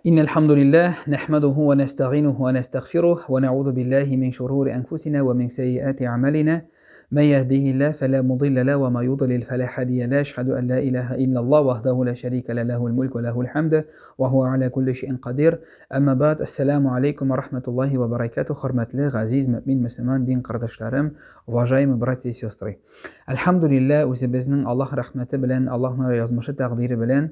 إن الحمد لله نحمده ونستعينه ونستغفره ونعوذ بالله من شرور أنفسنا ومن سيئات أعمالنا من يهده الله فلا مضل له وما يضلل فلا هادي له أشهد أن لا إله إلا الله وحده لا شريك له له الملك وله الحمد وهو على كل شيء قدير أما بعد السلام عليكم ورحمة الله وبركاته hörmətli ғaziz mümin müslüman din qardaşlarım уважаемые братья и сестры Elhamdülillah özümüzün Allah rəhməti bilən Allah'ın yazmışı təqdiri bilən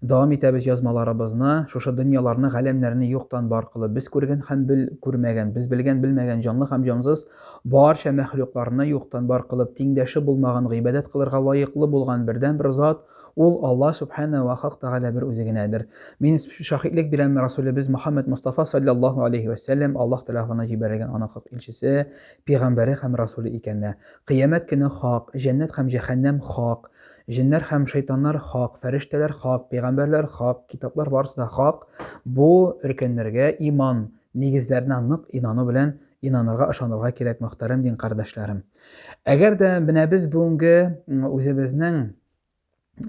davam etəbiz yazmalarımızna şuşa dünyalarını ғаламларны yoxdan бар qılıb biz көргән һәм күрмәгән biz белгән bilmәгән canlı һәм җансыз барча мәхлукларны yoxdan бар qılıb тиңдәше булмаган гыйбадат кылырга лаеклы булган бердән бер зат ул Аллаһ субхана ва хак тәгалә бер үзе генәдер. Мин шаһидлек бирәм Расулыбыз Мөхәммәд Мустафа саллаллаһу алейхи ва саллям Аллаһ тарафыннан җибәрелгән ана хак илчесе, пәйгамбәре һәм расулы икәнне. Кыямәт көне хак, җәннәт һәм җәһәннәм хак, җиннәр һәм шайтаннар хак, фәрештәләр хак, пәйгамбәрләр хак, китаплар барысы да хак. Бу өлкәннәргә иман нигезләренә нык инану белән инанырга, ышанырга кирәк, мөхтәрәм дин кардәшләрем. Әгәр дә менә без бүгенге үзебезнең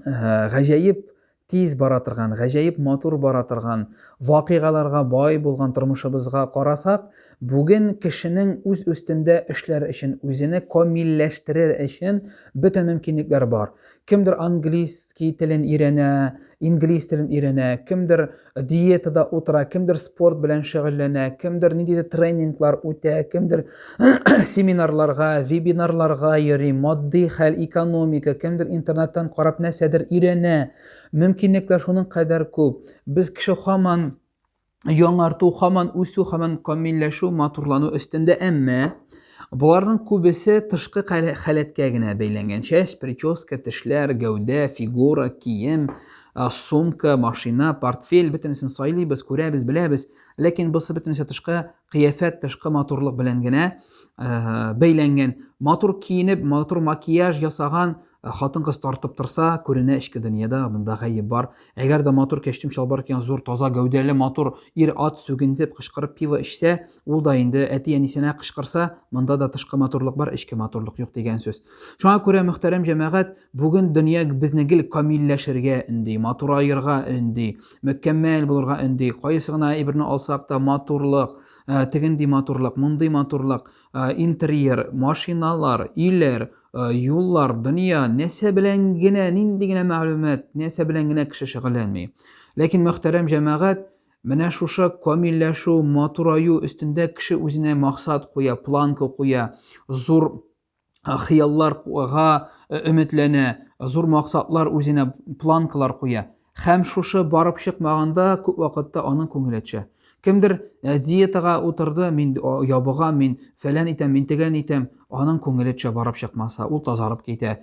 гаҗәеп тиз бара торган, гаҗәеп матур бара торган вакыйгаларга бай булган тормышыбызга карасак, бүген кешенең үз өстендә эшләр өчен, үзене камилләштерер өчен бөтен мөмкинлекләр бар. Кемдер английский телен өйрәнә, инглиз телен өйрәнә, кемдер диетада утыра, кемдер спорт белән шөгыльләнә, кемдер ниндидер тренинглар үтә, кемдер семинарларга, вебинарларга йөри, матди хәл, экономика, кемдер интернеттан карап нәрсәдер өйрәнә. Мөмкинлекләр шуның кадәр күп. Без кеше һаман яңарту, һаман үсү, һаман камилләшү, матурлану өстендә, әмма буларның күбесе тышкы халәткә генә бәйләнгән. Чәч, прическа, тешләр, гәүдә, фигура, кием, сумка, машина, портфель, бөтенесен сайлыйбыз, күрәбез, беләбез. Ләкин бусы бөтенесе тышкы кыяфәт, тышкы матурлык белән генә бәйләнгән. Матур киенеп, матур макияж ясаган хатын-кыз тартып торса, күренә эчке дөньяда, монда гаеп бар. Әгәр дә матур кәчтүм чалбар кигән зур, таза гәүдәле, матур ир ат сүгендеп, кычкырып пиво ичсә, ул да инде әти-әнисенә кычкырса, монда да тышкы матурлык бар, эчке матурлык юк дигән сүз. Шуңа күрә, мөхтәрәм җәмәгать, бүген дөнья безне гел камилләшергә инде, матурайырга инде, мөкәммәл булырга инде. Кайсы гына әйберне алсак та матурлык, тегенди матурлык, мондый матурлык, интерьер, машиналар, өйләр, юллар, дөнья, нәрсә белән генә, нинди генә мәгълүмат, нәрсә белән генә кеше шөгыльләнми. Ләкин мөхтәрәм җәмәгать, менә шушы камилләшү, матураю өстендә кеше үзенә максат куя, планка куя, зур хыялларга өметләнә, зур максатлар үзенә планкалар куя. Һәм шушы барып чыкмаганда күп вакытта аның күңеле төшә. Кемдер диетага утырды, мин ябыгам, мин фәлән итәм, мин тегән итәм, аның күңеле төшә барып чыкмаса, ул тазарып китә.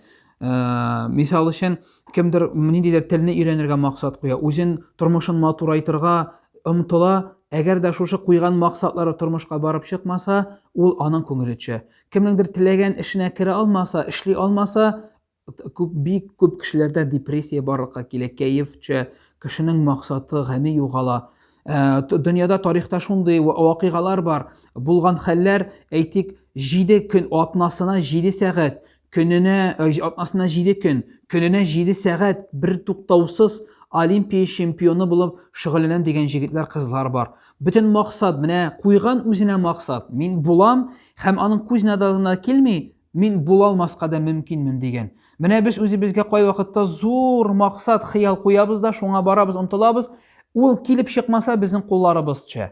Мисал өчен, кемдер ниндидер телне өйрәнергә максат куя, үзен тормышын матурайтырга омтыла, әгәр дә шушы куйган максатлары тормышка барып чыкмаса, ул аның күңеле төшә. Кемнеңдер теләгән эшенә керә алмаса, эшли алмаса, бик күп кешеләрдә депрессия барлыкка килә, кәеф төшә, кешенең максаты, гаме югала. Дөньяда, тарихта шундый вакыйгалар бар. Булган хәлләр, әйтик, 7 көн, атнасына 7 сәгать, атнасына 7 көн, көненә 7 сәгать бер туктаусыз олимпия чемпионы булып шөгыльләнәм дигән җегетләр, кызлар бар. Бөтен максат, менә куйган үзенә максат, мин булам, һәм аның күзенә дә килми, мин була алмаска да мөмкинмен дигән. Менә без үзебезгә кай вакытта зур максат, хыял куябыз да, шуңа барабыз, омтылабыз. Ул килеп чыкмаса, безнең кулларыбыз төшә.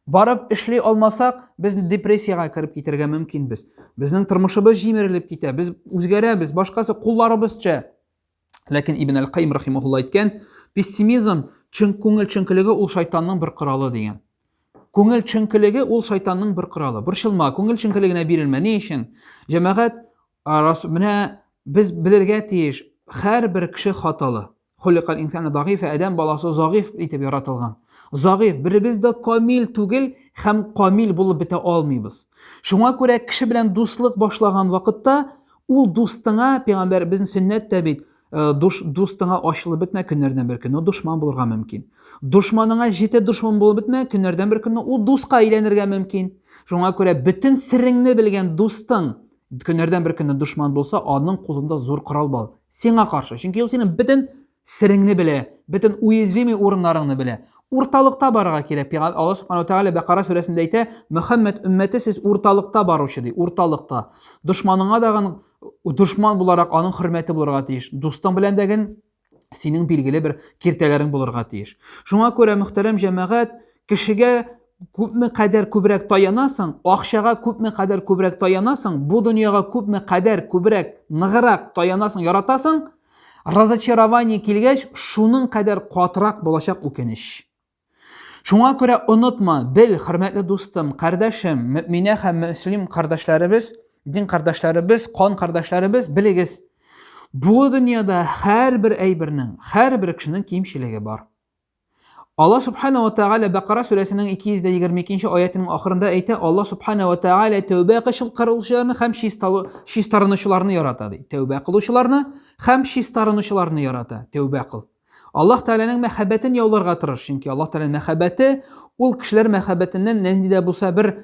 Барып эшли алмасак, без депрессияга кирип китәргә мөмкинбез. Безнең тормышыбыз җимерелеп китә, без үзгәрәбез, башкасы кулларыбыз төшә. Ләкин Ибн аль-Кайим рахимахулла әйткән, пессимизм, күңел чөнкелеге ул шайтанның бер коралы дигән. Күңел чөнкелеге ул шайтанның бер коралы. Борчылма, күңел чөнкелегенә бирелмә. Ни өчен? Җәмәгать, менә без белергә тиеш, һәрбер кеше хаталы. Хуликал инсану дагифа, адам баласы загыйф итеп яратылган. Загыйф, беребез дә камил түгел һәм камил булып бетә алмыйбыз. Шуңа күрә кеше белән дуслык башлаган вакытта, ул дустыңа, пәйгамбәр безнең сөннәттә бит, дустыңа ачылып бетмә, көннәрдән бер көнне душман булырга мөмкин. Душманыңа 7 душман булып бетмә, көннәрдән бер көнне ул дуска әйләнергә мөмкин. Шуңа күрә бөтен сиреңне белгән дустың көннәрдән бер көнне душман булса, аның кулында зур корал бар. Сиңа каршы. Чөнки ул синең бөтен сереңне белә, бөтен уязвимый урыннарыңны белә. Урталыкта барырга кирәк. Аллаһ Субханаһу ва Тааля Бакара сүрәсендә әйтә: "Мөхәммәд өммәте сез урталыкта баручы" ди, урталыкта. Дошманыңа да дошман буларак аның хөрмәте булырга тиеш. Дустың белән дәген синең билгеле бер киртәләрең булырга тиеш. Шуңа күрә, мөхтәрәм җәмәгать, кешегә күпме кадәр күбрәк таянасың, акчага күпме кадәр күбрәк таянасың, бу дөньяга күпме кадәр күбрәк, ныграк таянасың, яратасың, разочарование килгәч, шуның кадәр катырак булачак үкенеч. Шуңа күрә онытма, бел, хөрмәтле дустым, кардәшем, мөэминә һәм мөслим кардәшләребез, дин кардәшләребез, кан кардәшләребез, белегез, бу дөньяда һәрбер әйбернең, һәрбер кешенең кимчелеге бар. Аллаһ Субханаһу ва Тааля Бакара сүрәсенең 222-нче аятының ахырында әйтә: Аллаһ Субханаһу ва Тааля тәүбә кылучыларны һәм чистарынучыларны ярата ди. Тәүбә кылучыларны һәм чистарынучыларны ярата. Тәүбә кыл. Аллаһ Тааляның мәхәббәтен яуларга тырыш, чөнки Аллаһ Тааляның мәхәббәте ул кешеләр мәхәббәтеннән нинди дә булса бер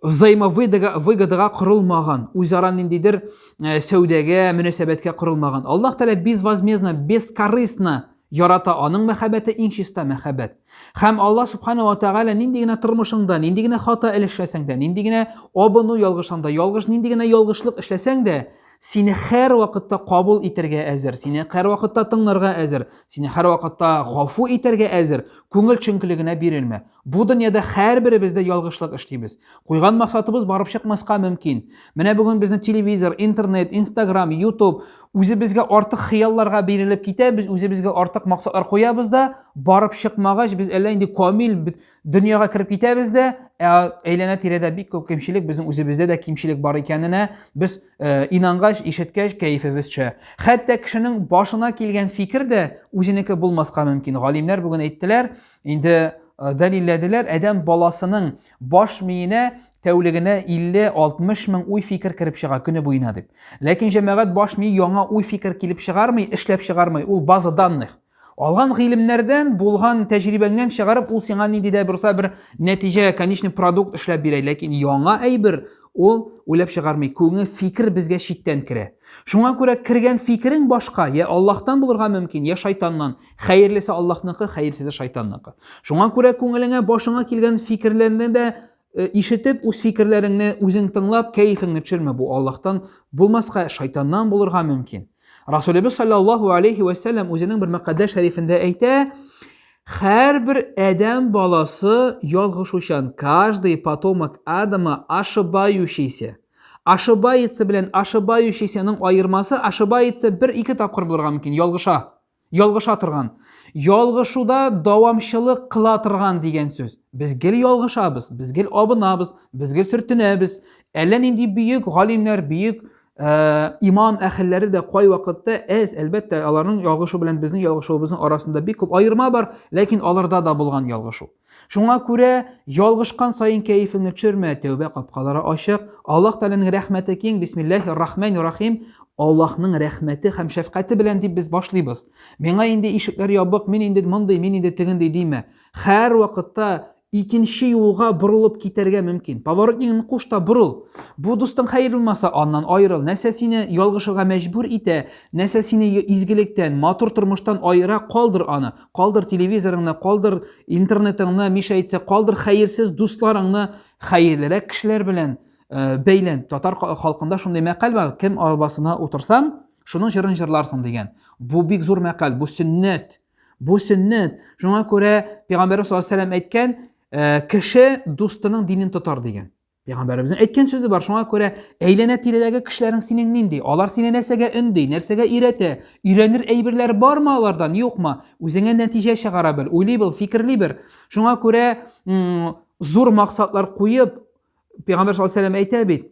взаимовыгодага корылмаган, үзара ниндидер сәүдәгә, мөнәсәбәткә корылмаган. Аллаһ Тааля безвозмездно, бескорыстно ярата, аның мәхәббәте иң чиста мәхәббәт. Һәм Аллаһ Субханаһу ва Тааля нинди генә тормышыңда, нинди генә хата эшләсәң дә, нинди генә абыну ялгышанда, нинди генә ялгышлык эшләсәң дә, сине һәр вакытта кабул итәргә әзер, сине һәр вакытта тыңларга әзер, сине һәр вакытта гафу итәргә әзер, күңел чөнкелегенә бирелмә. Бу дөньяда һәрберебез дә ялгышлык эшлибез. Куйган максатыбыз барып чыкмаска мөмкин. Менә бүген безнең телевизор, интернет, Instagram, YouTube үзебезгә артык хыялларга бирелеп китәбез, үзебезгә артык максатлар куябыз да, барып чыкмагач без әллә инде камил дөньяга кирип китәбез дә, әйләнә тирәдә бик күп кимчелек, безнең үзебездә дә кимчелек бар икәненә без инангач, ишеткәч кәефебез төшә. Хәтта кешенең башына килгән фикер дә үзенеке булмаска мөмкин. Галимнәр бүген әйттеләр, инде дәлилләделәр, адәм баласының баш миенә тәүлегенә 50-60 мең уй фикер кирип чыга көне буена дип. Ләкин җәмәгать баш мие яңа уй фикер килеп чыгармый, эшләп чыгармый, ул база данных. Алган гыйлемнәрдән, булган тәҗрибәңнән чыгарып, ул сиңа нинди дә булса бер нәтиҗә, конечный продукт эшләп бирә, ләкин яңа әйбер ул уйлап чыгармый. Күңел фикер безгә читтән керә. Шуңа күрә кергән фикерең башка, я Аллаһтан булырга мөмкин, я шайтаннан. Хәерлесе Аллаһныкы, хәерсезе шайтанныкы. Шуңа күрә күңелеңә, башыңа килгән фикерләрне дә ишетеп, үз фикерләреңне үзең тыңлап, кәефеңне төшермә. Бу Аллаһтан булмаска, шайтаннан булырга мөмкин. Расулебез саллаллаху алейхи ва саллям үзенең бер мөкаддәс шәрифендә әйтә: һәрбер адәм баласы ялгышучан, каждый потомок Адама ошибающийся. Ошибается белән ошибающийсяның аермасы, ошибается бер-ике тапкыр булырга мөмкин, ялгыша торган. Ялгышуда дәвамчылык кыла торган дигән сүз. Без гел ялгышабыз, без гел абынабыз, без гел сөртенәбез. Әллә нинди бөек галимнәр, бөек иман әһелләре дә кай вакытта әлбәттә, аларның ялгышу белән безнең ялгышуыбызның арасында бик күп аерма бар, ләкин аларда да булган ялгышу. Шуңа күрә ялгышкан саен кәефеңне төшермә, тәүбә капкалары ачык. Аллаһ Тәгаләнең рәхмәте киң. Бисмиллаһир-рахманир-рахим. Аллаһның рәхмәте һәм шәфкате белән дип без башлыйбыз. Миңа инде ишекләр ябык, мин инде мондый, мин инде тегендей димә. Һәр вакытта икенче юлга бурылып китәргә мөмкин. Поворотнигын куш та бурыл. Бу дустың хәер булмаса, аннан аерыл. Нәрсә сине ялгышырга мәҗбүр итә, нәрсә сине изгелектән, матур тормыштан аера, калдыр аны. Калдыр телевизорыңны, калдыр интернетыңны, миша әйтсә, калдыр хәерсез дусларыңны, хәерлерәк кешеләр белән бәйлән. Татар халкында шундый мәкаль бар: кем арбасына утырсаң, шуның җырын җырларсың дигән. Бу бик зур мәкаль, бу сөннәт. Бу сөннәт. Шуңа күрә Пәйгамбәрбез саллаллаху алейһи ва сәллям әйткән: кеше дустының динен тотар дигән. Пәйгамбәребезнең әйткән сүзе бар. Шуңа күрә әйләнә тирәдәге кешеләрең синең нинди? Алар сине нәрсәгә өнди, нәрсәгә өйрәтә? Өйрәнер әйберләр бармы алардан, юкмы? Үзеңә нәтиҗә чыгара бел, уйлый бел, фикерли бер. Шуңа күрә зур максатлар куеп, Пәйгамбәр саллаллаху алейһи ва сәллям әйтә бит: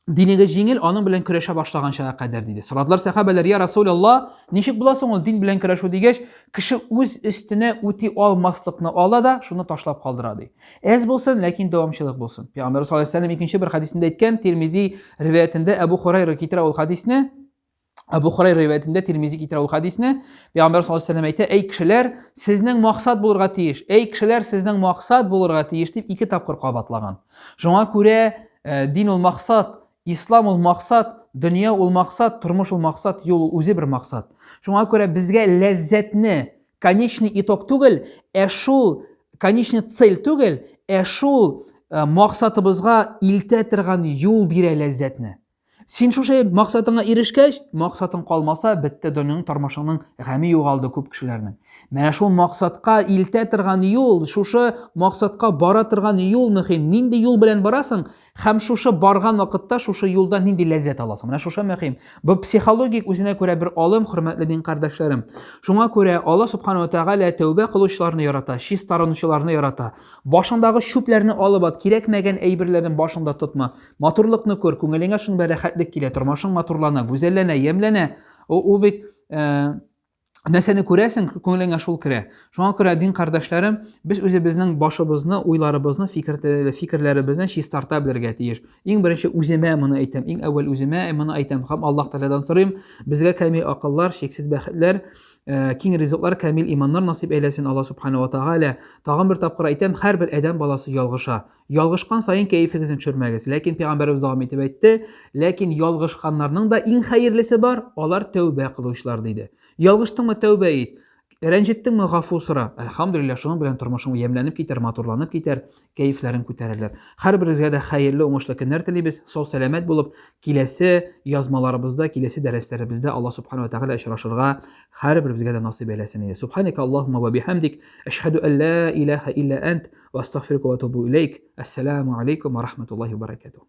динегез җиңел, аның белән көрәшә башлаганча кадәр диде. Сорадылар сахабәләр: я Расулаллах, ничек була соң ул дин белән көрәшү дигәч, кеше үз өстенә үти алмаслыкны ала да, шуны ташлап калдыра ди. Әз булсын, ләкин дәвамчылык булсын. Пәйгамбәр саллаллаху алейһи ва сәллям икенче бер хадисендә әйткән, Тирмизи риваятендә Әбу Хурайра китерә ул хадисне. Әбу Хурайра риваятендә Тирмизи китерә ул хадисне. Пәйгамбәр саллаллаху алейһи ва сәллям әйтә: "Эй кешеләр, сезнең максат булырга тиеш. Эй кешеләр, сезнең максат булырга тиеш" дип ике тапкыр кабатлаган. Шуңа күрә дин ул максат, ислам ул максат, Дөнья ул максат, тормыш ул максат, юл ул үзе бер максат. Шуңа күрә безгә ләззәтне конечный итог түгел, шул конечный цель түгел, шул максатыбызга илтә торган юл бирә ләззәтне. Син шушы максатыңа ирешкәч, максатың калмаса, бетте дөньяның тормышыңның гаме югалды күп кешеләрнең. Менә шул максатка илтә торган юл, шушы максатка бара торган юл мөһим. Нинди юл белән барасың һәм шушы барган вакытта шушы юлдан нинди ләззәт аласың. Менә шушы мөһим. Бу психологик үзенә күрә бер алым, хөрмәтле дин кардәшләрем. Шуңа күрә Аллаһ Субханаһу ва Тәгалә тәүбә кылучыларны ярата, шис таранучыларны ярата. Башындагы шүпләрне алып ат, кирәкмәгән әйберләрен башында тотма. Матурлыкны күр, күңелеңә шуның рәхәтлек килә, тормышың матурлана, гүзәлләнә, ямьләнә. Ул бит нәрсәне күрәсең, күңелеңә шул керә. Шуңа күрә дин кардәшләрем, без үзебезнең башыбызны, уйларыбызны, фикерләребезне чистарта белергә тиеш. Иң беренче үземә моны әйтәм, иң әүвәл үземә моны әйтәм һәм Аллаһ Тәгаләдән сорыйм, безгә камил акыллар, шексез бәхетләр, киң ризыклар, камил иманнар насыйп әйләсен Аллаһ Субханаһу ва Тәгалә. Тагын бер тапкыр әйтәм, һәрбер адәм баласы ялгыша. Ялгышкан саен кәефегезне төшермәгез. Ләкин Пәйгамбәрбез дәвам итеп әйтте, ләкин ялгышканнарның да иң хәерлесе бар, алар тәүбә кылучылар диде. Ялгыштыңмы, тәүбә ит. Рәнҗеттеңме, гафу сора. Әлхәмдүлиллаһ, шуның белән тормышың ямьләнеп китәр, матурланып китәр, кәефләрең күтәрелер. Һәрберегезгә дә хәерле, уңышлы көннәр телибез. Сау-сәламәт булып, киләсе язмаларыбызда, киләсе дәресләребездә Аллаһ Субханаһу ва Тәгалә очрашырга һәрберебезгә дә насыйп әйләсен инде. Субханика Аллаһумма ва бихамдик, ашһаду ан ла илаһа илля ант, ва астагфирука ва атубу илейк. Ассаламу алейкум ва рахматуллаһи ва баракатуһ.